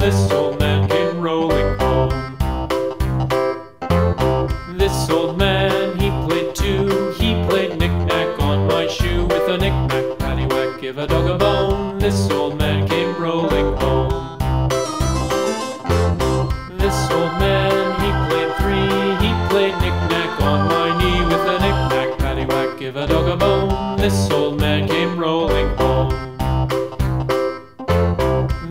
This old man came rolling home. This old man, he played too. He played knick-knack on my shoe. With a knick-knack, paddywhack, give a dog a bone. This old man came rolling home. This old man, he played three. He played knick-knack on my knee. With a knick-knack, paddywhack, give a dog a bone. This old man came rolling home.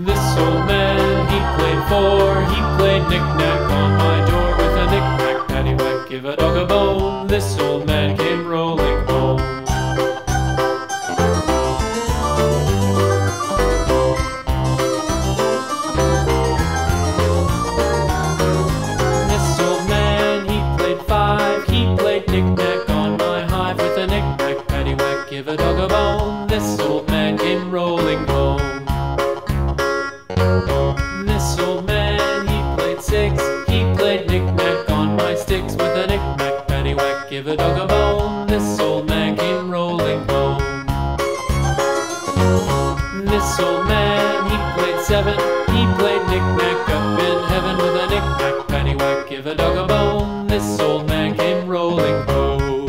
This old man, he played four. He played knick-knack on my door. With a knick-knack, paddywhack, give a dog a bone. This old man came rolling home. This old man, he played five. He played knick-knack on my hive. With a knick-knack, paddywhack, give a dog a bone. This old man came rolling home. This old man, he played six. He played knick-knack on my sticks. With a knick-knack, paddywhack, give a dog a bone. This old man came rolling home. This old man, he played seven. He played knick-knack up in heaven. With a knick-knack, paddywhack, give a dog a bone. This old man came rolling home.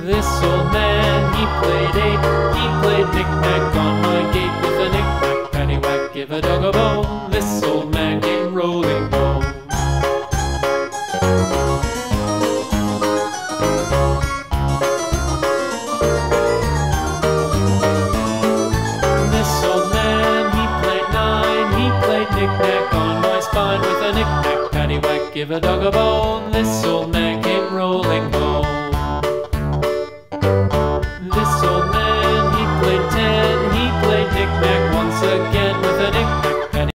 This old man, he played eight. He played knick-knack on my gate. With a knick-knack, paddywhack, give a dog a bone. This old man came rolling home. This old man, he played nine. He played knick-knack on my spine. With a knick-knack, paddywhack, give a dog a bone. This old man came